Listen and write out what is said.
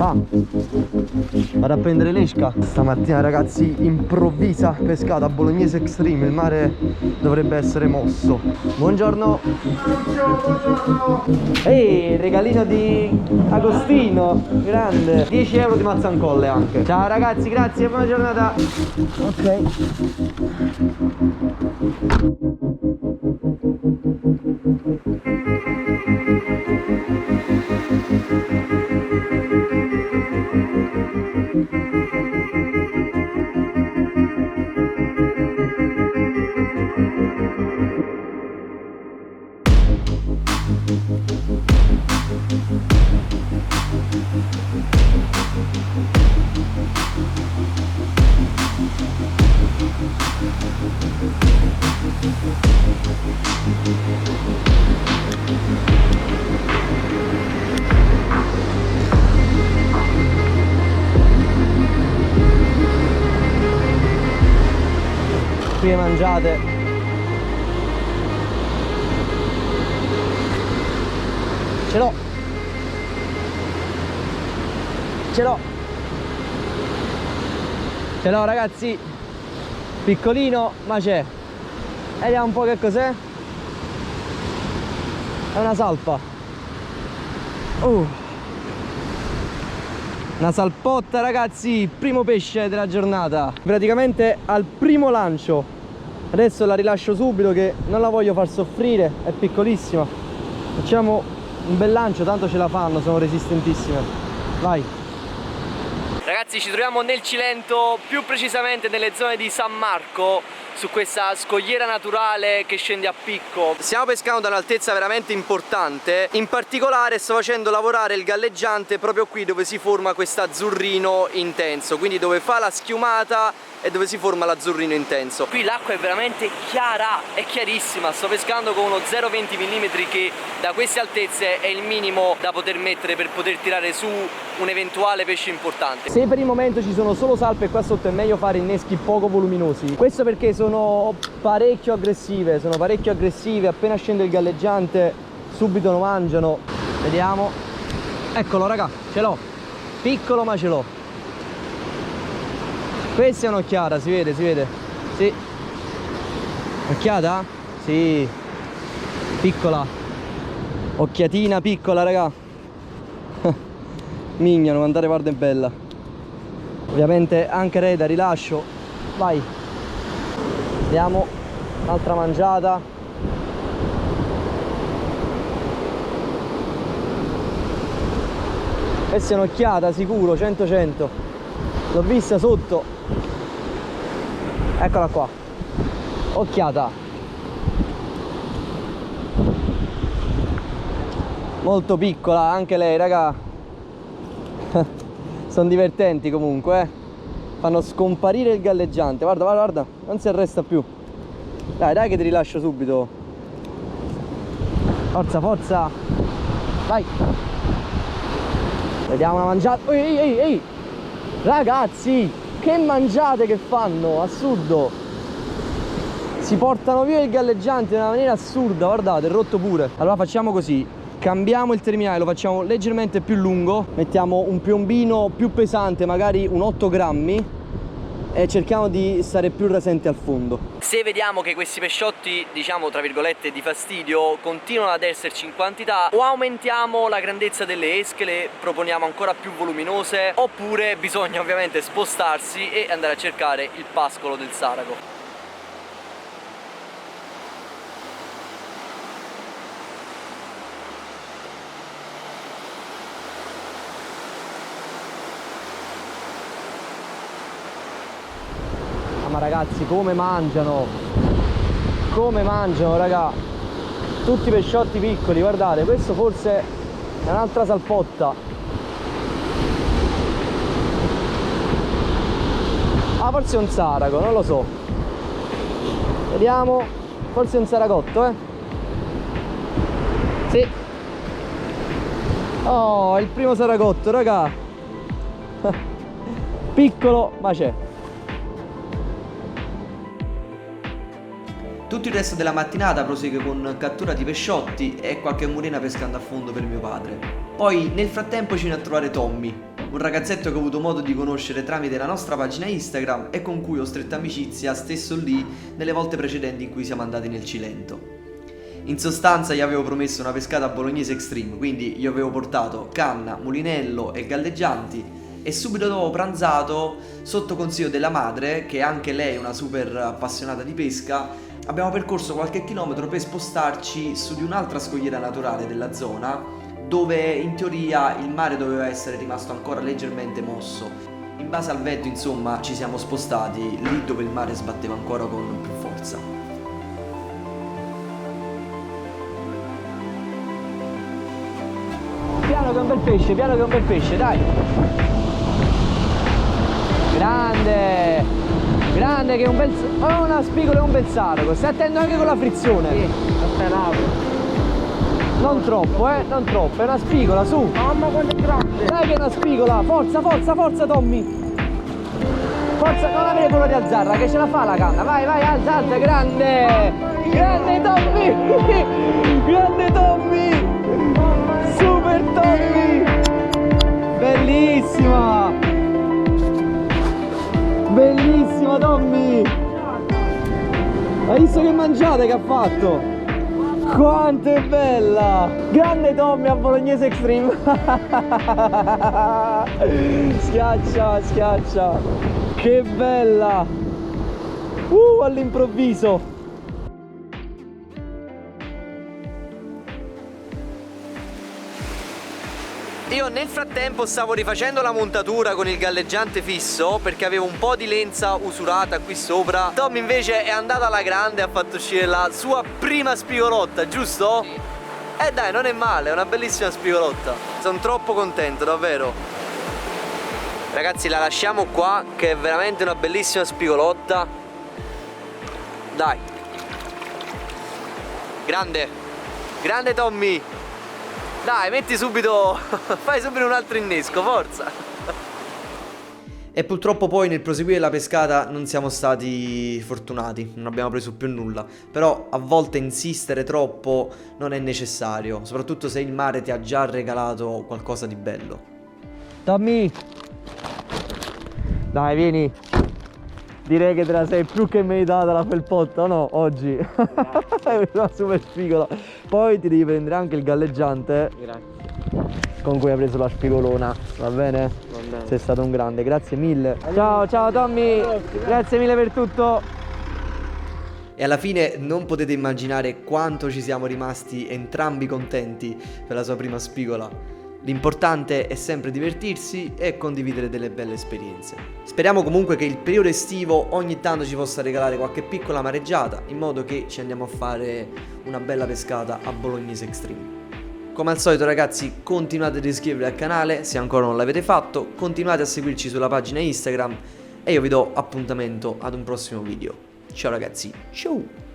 Ah, vado a prendere l'esca. Stamattina ragazzi, improvvisa pescata bolognese extreme. Il mare dovrebbe essere mosso. Buongiorno. Buongiorno. Ehi, regalino di Agostino. Grande. 10 euro di mazzancolle anche. Ciao ragazzi, grazie, buona giornata. Ok. Prime mangiate. Ce l'ho. Ce l'ho. Ce l'ho ragazzi. Piccolino ma c'è. Vediamo un po' che cos'è. È una salpa. Una salpotta ragazzi, primo pesce della giornata. Praticamente al primo lancio. Adesso la rilascio subito che non la voglio far soffrire, è piccolissima. Facciamo un bel lancio, tanto ce la fanno, sono resistentissime. Vai. Ragazzi, ci troviamo nel Cilento, più precisamente nelle zone di San Marco, su questa scogliera naturale che scende a picco. Stiamo pescando da un'altezza veramente importante. In particolare sto facendo lavorare il galleggiante proprio qui dove si forma questo azzurrino intenso, quindi dove fa la schiumata e dove si forma l'azzurrino intenso. Qui l'acqua è veramente chiara, è chiarissima. Sto pescando con uno 0,20 mm che da queste altezze è il minimo da poter mettere per poter tirare su un eventuale pesce importante. Se per il momento ci sono solo salpe qua sotto è meglio fare inneschi poco voluminosi. Questo perché sono parecchio aggressive, appena scende il galleggiante subito lo mangiano. Vediamo. Eccolo raga, ce l'ho. Piccolo ma ce l'ho. Questa è un'occhiata, si vede, sì. Occhiata? Sì. Piccola. Occhiatina piccola, raga. Migna, non andare, guarda, è bella. Ovviamente anche lei da rilascio. Vai. Vediamo. Un'altra mangiata. Questa è un'occhiata, sicuro, 100-100. L'ho vista sotto. Eccola qua. Occhiata. Molto piccola anche lei, raga. Sono divertenti comunque, fanno scomparire il galleggiante. Guarda, guarda, guarda, non si arresta più. Dai, dai che ti rilascio subito. Forza, forza. Vai. Vediamo una mangiata. Ehi, ehi, ehi. Ragazzi, che mangiate che fanno, assurdo. Si portano via il galleggiante in una maniera assurda, guardate, è rotto pure. Allora facciamo così, cambiamo il terminale, lo facciamo leggermente più lungo, mettiamo un piombino più pesante, magari un 8 grammi, e cerchiamo di stare più rasenti al fondo. Se vediamo che questi pesciotti, diciamo tra virgolette di fastidio, continuano ad esserci in quantità, o aumentiamo la grandezza delle esche, le proponiamo ancora più voluminose, oppure bisogna ovviamente spostarsi e andare a cercare il pascolo del saraco. Ma ragazzi, come mangiano raga, tutti pesciotti piccoli. Guardate, questo forse è un'altra salpotta. Ah, forse è un saraco, non lo so, vediamo. Forse è un saracotto, sì. Oh, il primo saracotto, raga. Piccolo ma c'è. Tutto il resto della mattinata prosegue con cattura di pesciotti e qualche murena pescando a fondo per mio padre. Poi nel frattempo ci viene a trovare Tommy. un ragazzetto che ho avuto modo di conoscere tramite la nostra pagina Instagram e con cui ho stretto amicizia stesso lì nelle volte precedenti in cui siamo andati nel Cilento. In sostanza gli avevo promesso una pescata bolognese extreme, quindi gli avevo portato canna, mulinello e galleggianti e subito dopo pranzato, sotto consiglio della madre, che anche lei è una super appassionata di pesca, abbiamo percorso qualche chilometro per spostarci su di un'altra scogliera naturale della zona, dove in teoria il mare doveva essere rimasto ancora leggermente mosso. In base al vento, insomma, ci siamo spostati lì dove il mare sbatteva ancora con più forza. Piano che è un bel pesce, piano che è un bel pesce, dai! Grande! Grande che è un bel... Oh, una spigola e un bel sargo, stai attento anche con la frizione! Sì, non troppo, non troppo, è una spigola, su! Mamma quanto è grande! Dai che è una spigola, forza, forza, forza Tommy! Forza, non avere paura di alzarla, che ce la fa la canna, vai, vai, alza, alza, grande! Grande Tommy! Grande Tommy! Super Tommy! Bellissima! Bellissima Tommy! Hai visto che mangiate che ha fatto? Quanto è bella! Grande Tommy a Bolognese Extreme! Schiaccia, schiaccia! Che bella! All'improvviso! Io nel frattempo stavo rifacendo la montatura con il galleggiante fisso perché avevo un po' di lenza usurata qui sopra. Tom invece è andata alla grande e ha fatto uscire la sua prima spigolotta, giusto? Sì. Dai, non è male, è una bellissima spigolotta. Sono troppo contento, davvero. Ragazzi, la lasciamo qua, che è veramente una bellissima spigolotta. Dai. Grande. Grande Tommy. Dai, metti subito, fai subito un altro innesco, forza! E purtroppo poi nel proseguire la pescata non siamo stati fortunati, non abbiamo preso più nulla. Però a volte insistere troppo non è necessario, soprattutto se il mare ti ha già regalato qualcosa di bello. Tommy! Dai, vieni! Direi che te la sei più che meritata la felpotta, no? Oggi è una super spigola. Poi ti devi prendere anche il galleggiante. Grazie. Con cui hai preso la spigolona, va bene? Va bene. Sei stato un grande, grazie mille. Ciao, ciao Tommy, grazie mille per tutto. E alla fine non potete immaginare quanto ci siamo rimasti entrambi contenti per la sua prima spigola. L'importante è sempre divertirsi e condividere delle belle esperienze. Speriamo comunque che il periodo estivo ogni tanto ci possa regalare qualche piccola mareggiata, in modo che ci andiamo a fare una bella pescata a Bolognese Extreme. Come al solito ragazzi, continuate ad iscrivervi al canale se ancora non l'avete fatto, continuate a seguirci sulla pagina Instagram e io vi do appuntamento ad un prossimo video. Ciao ragazzi, ciao!